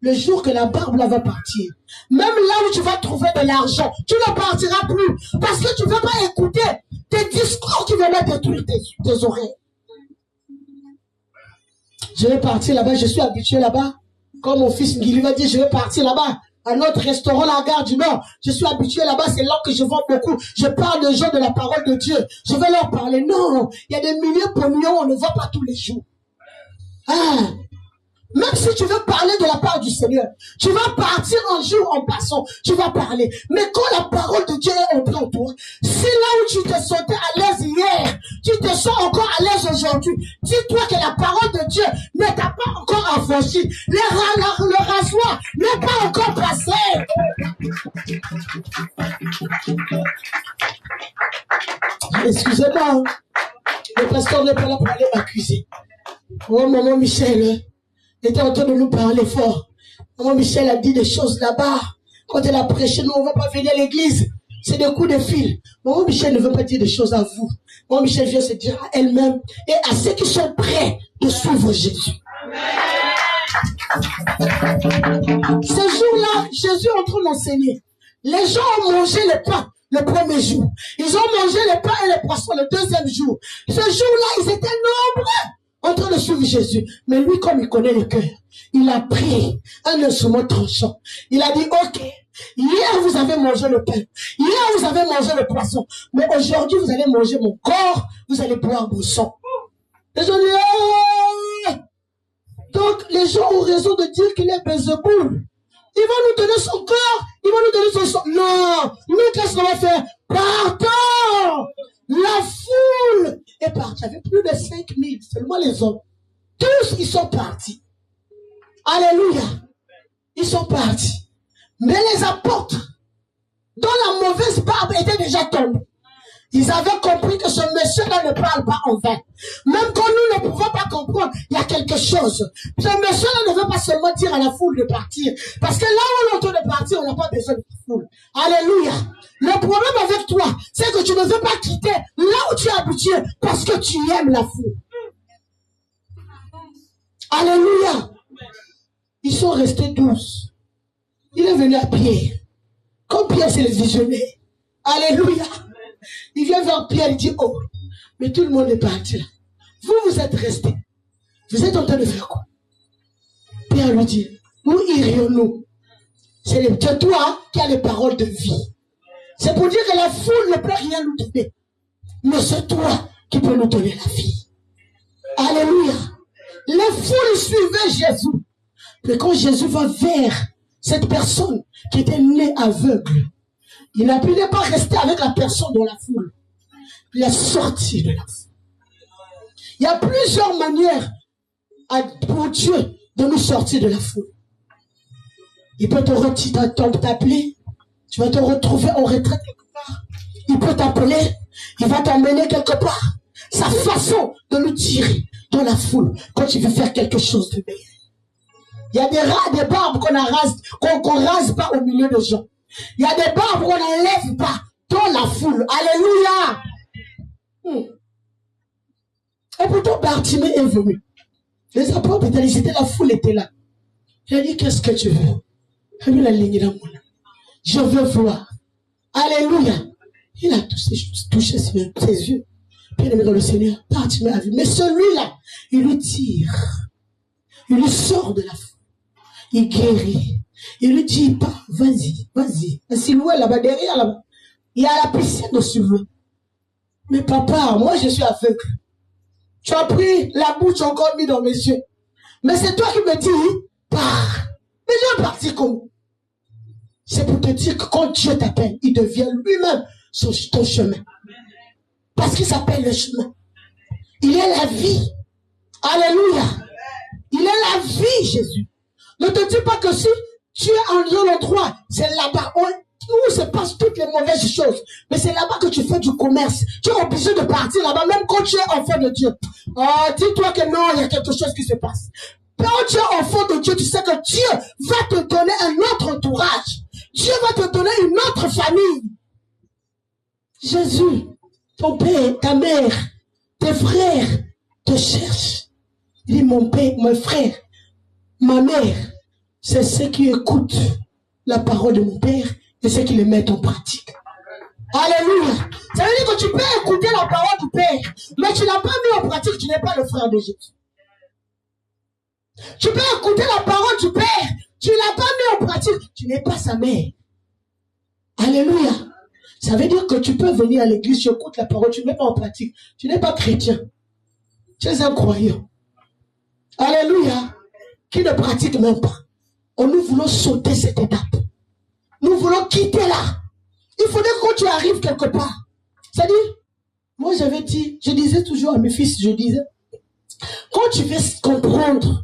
S1: Le jour que la barbe là va partir, même là où tu vas trouver de l'argent, tu ne partiras plus. Parce que tu ne veux pas écouter tes discours qui veulent détruire tes oreilles. Je vais partir là-bas, je suis habitué là-bas. Comme mon fils Ngili va dire, je vais partir là-bas. À notre restaurant, la Gare du Nord. Je suis habitué là-bas, c'est là que je vends beaucoup. Je parle de gens de la parole de Dieu. Je vais leur parler. Non, il y a des milliers pour millions, on ne voit pas tous les jours. Ah. Même si tu veux parler de la part du Seigneur, tu vas partir un jour en passant, tu vas parler. Mais quand la parole de Dieu est entrée en toi, si là où tu te sentais à l'aise hier, tu te sens encore à l'aise aujourd'hui, dis-toi que la parole de Dieu ne t'a pas encore affranchi. Le rasoir n'est pas encore passé. Excusez-moi, le pasteur n'est pas là pour aller m'accuser. Oh, maman Michel était en train de nous parler fort. Maman Michel a dit des choses là-bas. Quand elle a prêché, nous, on ne va pas venir à l'église. C'est des coups de fil. Maman Michel ne veut pas dire des choses à vous. Maman Michel vient se dire à elle-même et à ceux qui sont prêts de suivre Jésus. Ce jour-là, Jésus est en train d'enseigner. Les gens ont mangé le pain le premier jour. Ils ont mangé le pain et les poissons le deuxième jour. Ce jour-là, ils étaient nombreux en train de suivre Jésus. Mais lui, comme il connaît le cœur, il a pris un instrument tranchant. Il a dit, ok, hier vous avez mangé le pain. Hier vous avez mangé le poisson. Mais aujourd'hui vous allez manger mon corps. Vous allez boire mon sang. Les gens disent, oh! Donc les gens ont raison de dire qu'il est Bézeboul. Il va nous donner son corps. Il va nous donner son sang. Non. Nous, qu'est-ce qu'on va faire? Partons! La foule est partie. Il y avait plus de 5000, seulement les hommes. Tous, ils sont partis. Alléluia. Ils sont partis. Mais les apôtres, dont la mauvaise barbe était déjà tombée, ils avaient compris que ce monsieur-là ne parle pas en vain. Même quand nous ne pouvons pas comprendre, il y a quelque chose. Ce monsieur-là ne veut pas seulement dire à la foule de partir. Parce que là où on est en train de partir, on n'a pas besoin de la foule. Alléluia. Le problème avec toi, c'est que tu ne veux pas quitter là où tu es habitué parce que tu aimes la foule. Alléluia. Ils sont restés 12. Il est venu à Pierre. Comme Pierre, c'est le visionnaire. Alléluia. Il vient vers Pierre, il dit, oh, mais tout le monde est parti là. Vous, vous êtes restés. Vous êtes en train de faire quoi? Pierre lui dit, où irions-nous? C'est toi qui as les paroles de vie. C'est pour dire que la foule ne peut rien nous donner. Mais c'est toi qui peux nous donner la vie. Alléluia. Les foules suivaient Jésus. Mais quand Jésus va vers cette personne qui était née aveugle, il n'a pu pas rester avec la personne dans la foule. Il est sorti de la foule. Il y a plusieurs manières pour Dieu de nous sortir de la foule. Il peut t'appeler. Tu vas te retrouver en retraite quelque part. Il peut t'appeler. Il va t'emmener quelque part. Sa façon de nous tirer dans la foule quand tu veux faire quelque chose de meilleur. Il y a des barbes qu'on rase pas au milieu des gens. Il y a des barbes qu'on n'enlève pas dans la foule. Alléluia. Et pourtant, Bartimée est venu. Les apôtres étaient là, la foule était là. Il a dit, qu'est-ce que tu veux? Il a ligné dans mon âme. Je veux voir. Alléluia. Il a touché ses yeux. Puis il est dans le Seigneur. Bartimée a vu. Mais celui-là, il lui tire. Il lui sort de la foule. Il guérit. Il lui dit, vas-y. Si loin là-bas, derrière là-bas, il y a la piscine de suivre. Mais papa, moi je suis aveugle. Tu as pris la bouche encore mis dans mes yeux. Mais c'est toi qui me dis, pars. Mais je vais partir comment? C'est pour te dire que quand Dieu t'appelle, il devient lui-même ton chemin. Parce qu'il s'appelle le chemin. Il est la vie. Alléluia. Il est la vie, Jésus. Ne te dis pas que si tu es en un endroit, c'est là-bas. où se passent toutes les mauvaises choses. Mais c'est là-bas que tu fais du commerce. Tu es obligé de partir là-bas, même quand tu es enfant de Dieu. Oh, dis-toi que non, il y a quelque chose qui se passe. Quand tu es enfant de Dieu, tu sais que Dieu va te donner un autre entourage. Dieu va te donner une autre famille. Jésus, ton père, ta mère, tes frères te cherchent. Il dit, mon père, mon frère, ma mère, c'est ceux qui écoutent la parole de mon père et ceux qui le mettent en pratique. Alléluia. Ça veut dire que tu peux écouter la parole du père, mais tu n'as pas mis en pratique, tu n'es pas le frère de Jésus. Tu peux écouter la parole du père, tu n'as pas mis en pratique, tu n'es pas sa mère. Alléluia. Ça veut dire que tu peux venir à l'église, tu écoutes la parole, tu ne mets pas en pratique. Tu n'es pas chrétien. Tu es un croyant. Alléluia. Qui ne pratique même pas. Nous voulons sauter cette étape. Nous voulons quitter là. Il faudrait que quand tu arrives quelque part. C'est-à-dire, moi j'avais dit, je disais toujours à mes fils, je disais, quand tu veux comprendre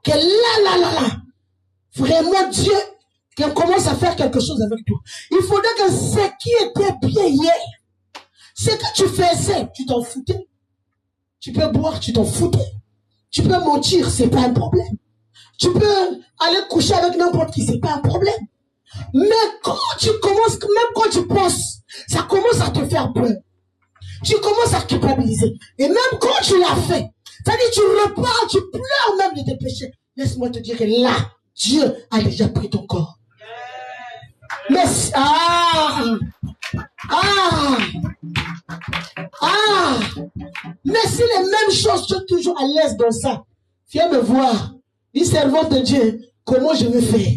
S1: que là, vraiment Dieu commence à faire quelque chose avec toi. Il faudrait que ce qui était bien hier, ce que tu faisais, tu t'en foutais. Tu peux boire, tu t'en foutais. Tu peux mentir, c'est pas un problème. Tu peux aller coucher avec n'importe qui, c'est pas un problème. Mais quand tu commences, même quand tu penses, ça commence à te faire peur. Tu commences à culpabiliser. Et même quand tu l'as fait, c'est-à-dire tu repars, tu pleures même de tes péchés. Laisse-moi te dire que là, Dieu a déjà pris ton corps. Mais mais si les mêmes choses, tu es toujours à l'aise dans ça, viens me voir. Dis, servant de Dieu, comment je vais faire?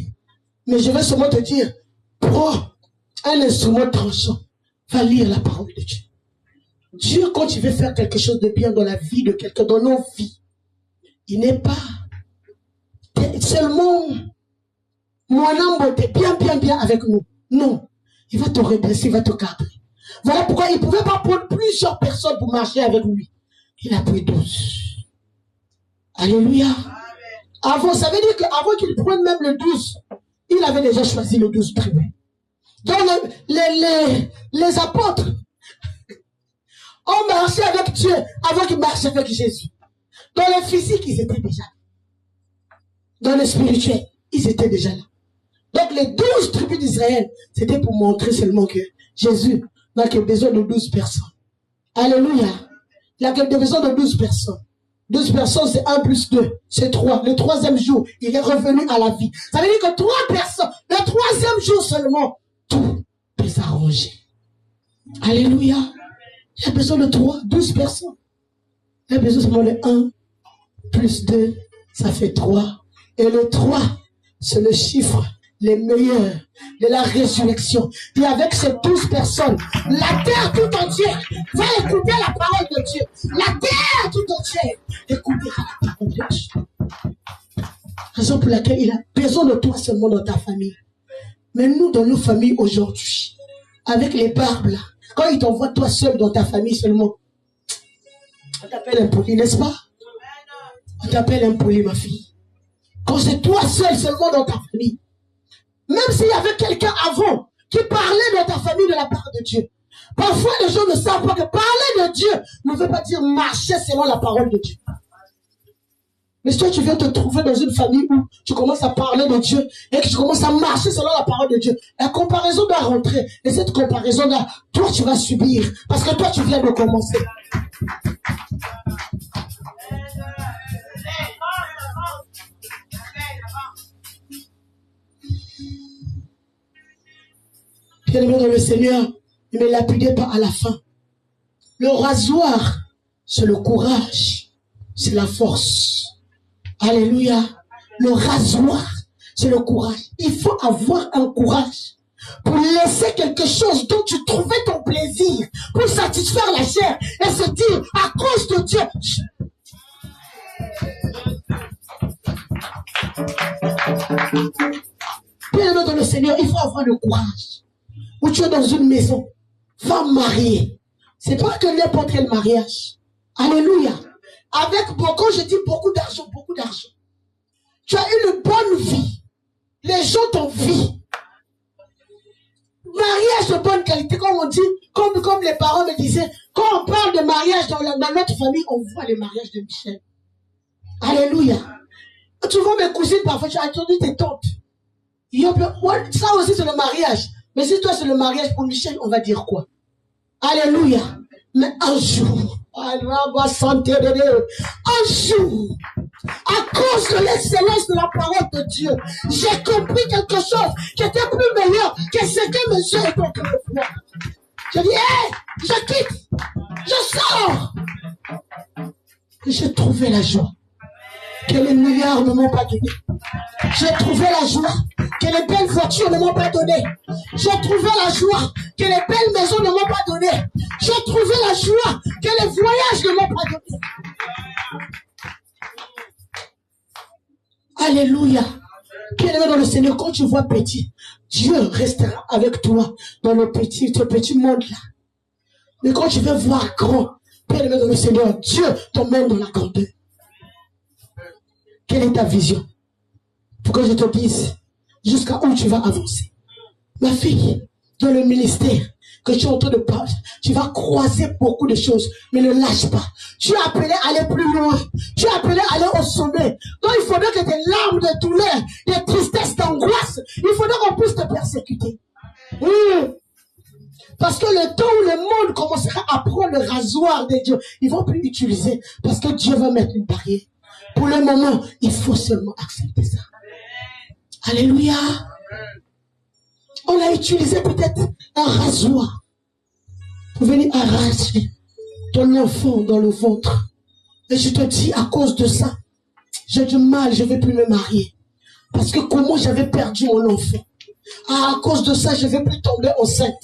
S1: Mais je vais seulement te dire, prends un instrument tranchant, va lire la parole de Dieu. Dieu, quand il veut faire quelque chose de bien dans la vie de quelqu'un, dans nos vies, il n'est pas seulement mon âme est bien avec nous. Non, il va te redresser, il va te cadrer. Voilà pourquoi il ne pouvait pas prendre plusieurs personnes pour marcher avec lui. Il a pris 12. Alléluia. Avant, ça veut dire qu'avant qu'il prenne même le 12, il avait déjà choisi le 12 tribus. Donc les apôtres ont marché avec Dieu avant qu'ils marchent avec Jésus. Dans le physique, ils étaient déjà là. Dans le spirituel, ils étaient déjà là. Donc les 12 tribus d'Israël, c'était pour montrer seulement que Jésus n'a que besoin de 12 personnes. Alléluia. Il n'a que besoin de 12 personnes. 12 personnes, c'est 1 plus 2, c'est 3. Le troisième jour, il est revenu à la vie. Ça veut dire que 3 personnes, le troisième jour seulement, tout peut s'arranger. Alléluia. Il a besoin de 12 personnes. Il a besoin seulement de 1 plus 2, ça fait 3. Et le 3, c'est le chiffre les meilleurs de la résurrection. Et avec ces 12 personnes, la terre tout entière va écouter la parole de Dieu. La terre tout entière écoutera la parole de Dieu. Raison pour laquelle il a besoin de toi seulement dans ta famille. Mais nous, dans nos familles aujourd'hui, avec les barbes là, quand il t'envoie toi seul dans ta famille seulement, on t'appelle impoli, n'est-ce pas? On t'appelle impoli, ma fille. Quand c'est toi seul seulement dans ta famille, même s'il y avait quelqu'un avant qui parlait dans ta famille de la part de Dieu. Parfois, les gens ne savent pas que parler de Dieu ne veut pas dire marcher selon la parole de Dieu. Mais si toi, tu viens te trouver dans une famille où tu commences à parler de Dieu et que tu commences à marcher selon la parole de Dieu, la comparaison doit rentrer. Et cette comparaison-là, toi, tu vas subir. Parce que toi, tu viens de commencer. Bien-aimé dans le Seigneur, ne me lapidez pas à la fin. Le rasoir, c'est le courage, c'est la force. Alléluia. Le rasoir, c'est le courage. Il faut avoir un courage pour laisser quelque chose dont tu trouvais ton plaisir, pour satisfaire la chair et se dire, à cause de Dieu. Bien-aimé dans le Seigneur, il faut avoir le courage. Où tu es dans une maison, femme mariée. C'est pas que n'importe quel mariage. Alléluia. Avec beaucoup, je dis beaucoup d'argent, beaucoup d'argent. Tu as une bonne vie. Les gens t'envient. vérité, comme on dit, comme les parents me disaient, quand on parle de mariage dans notre famille, on voit le mariage de Michel. Alléluia. Tu vois mes cousines parfois, tu as entendu tes tantes. Ça aussi c'est le mariage. Mais si toi c'est le mariage pour Michel, on va dire quoi? Alléluia. Mais un jour, à cause de l'excellence de la parole de Dieu, j'ai compris quelque chose qui était plus meilleur que ce que mes yeux étaient en train de voir. Je dis, hé, je quitte, je sors. Et j'ai trouvé la joie que les milliards ne m'ont pas donné. J'ai trouvé la joie que les belles voitures ne m'ont pas donné. J'ai trouvé la joie que les belles maisons ne m'ont pas donné. J'ai trouvé la joie que les voyages ne m'ont pas donné. Alléluia. Bien-aimé dans le Seigneur, quand tu vois petit, Dieu restera avec toi dans ce petit monde-là. Mais quand tu veux voir grand, bien-aimé dans le Seigneur, Dieu t'emmène dans la grandeur. Quelle est ta vision? Pour que je te dise jusqu'à où tu vas avancer. Ma fille, dans le ministère que tu es en train de parler, tu vas croiser beaucoup de choses, mais ne lâche pas. Tu es appelé à aller plus loin. Tu es appelé à aller au sommet. Donc il faudrait que tes larmes de douleur, de tristesse, d'angoisse, il faudrait qu'on puisse te persécuter. Parce que le temps où le monde commencera à prendre le rasoir de Dieu, ils vont plus l'utiliser parce que Dieu va mettre une barrière. Pour le moment, il faut seulement accepter ça. Alléluia. On a utilisé peut-être un rasoir pour venir arracher ton enfant dans le ventre. Et je te dis, à cause de ça, j'ai du mal, je ne vais plus me marier. Parce que comment j'avais perdu mon enfant. À cause de ça, je ne vais plus tomber enceinte.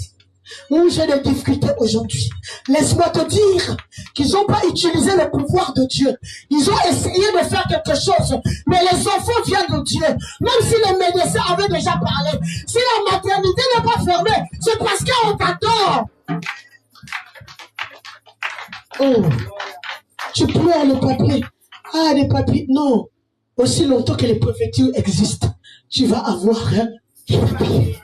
S1: Où j'ai des difficultés aujourd'hui. Laisse-moi te dire qu'ils n'ont pas utilisé le pouvoir de Dieu. Ils ont essayé de faire quelque chose, mais les enfants viennent de Dieu. Même si les médecins avaient déjà parlé, si la maternité n'est pas fermée, c'est parce qu'on t'attend. Oh, tu pleures le papier. Ah, les papiers, non. Aussi longtemps que les préfectures existent, tu vas avoir les papiers.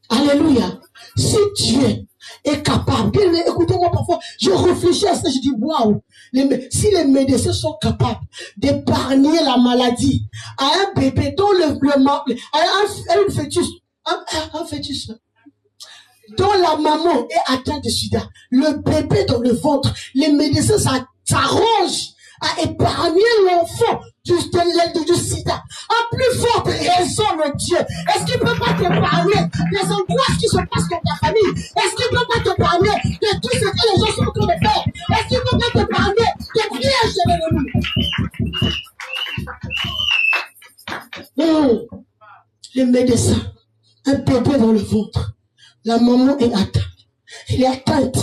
S1: Alléluia. Si Dieu est capable, bien, écoutez-moi parfois, je réfléchis à ça, je dis waouh, si les médecins sont capables d'épargner la maladie à un bébé dont un fœtus, dont la maman est atteinte de sida, le bébé dans le ventre, les médecins s'arrangent à épargner l'enfant du sida. À plus forte raison, le Dieu. Est-ce qu'il ne peut pas t'épargner des angoisses qui se passent dans ta famille? Est-ce qu'il ne peut pas t'épargner de tout ce que les gens sont en train de faire? Est-ce qu'il ne peut pas t'épargner des pièges de l'ennemi? Les médecins, un bébé dans le ventre, la maman est atteinte. Elle est atteinte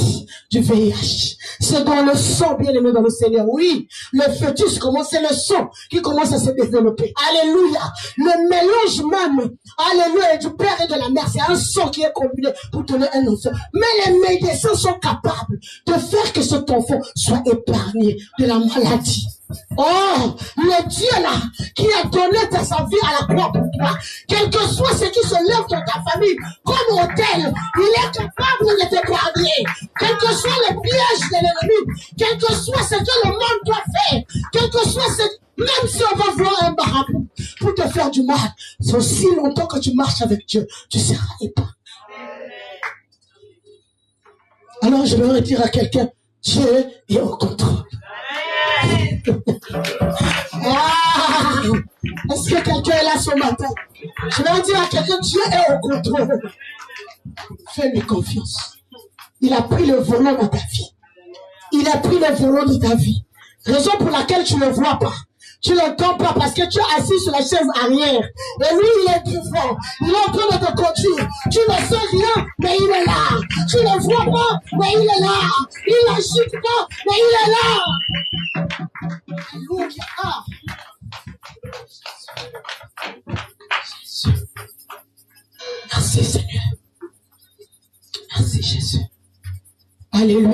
S1: du VIH. C'est dans le sang, bien aimé dans le Seigneur. Oui, le fœtus commence, c'est le sang qui commence à se développer. Alléluia. Le mélange même, alléluia, du père et de la mère, c'est un sang qui est combiné pour donner un enfant. Mais les médecins sont capables de faire que cet enfant soit épargné de la maladie. Oh, le Dieu là, qui a donné sa vie à la croix pour toi, quel que soit ce qui se lève dans ta famille, comme autel, il est capable de t'épargner. Quel que soit le piège de l'ennemi, quel que soit ce que le monde doit faire, quel que soit ce... Même si on va voir un marabout pour te faire du mal, c'est aussi longtemps que tu marches avec Dieu, tu seras épargné. Alors je vais dire à quelqu'un, Dieu est au contrôle. Ah, est-ce que quelqu'un est là ce matin? Je vais dire à quelqu'un, Dieu est au contrôle. Fais-lui confiance. Il a pris le volant dans ta vie. Il a pris le volant de ta vie. Raison pour laquelle tu ne le vois pas. Tu ne l'entends pas parce que tu es assis sur la chaise arrière. Et lui, il est devant. Il est en train de te conduire. Tu ne sais rien, mais il est là. Tu ne le vois pas, mais il est là. Il n'agite pas, mais il est là. Alléluia. Merci Seigneur. Merci Jésus. Alléluia.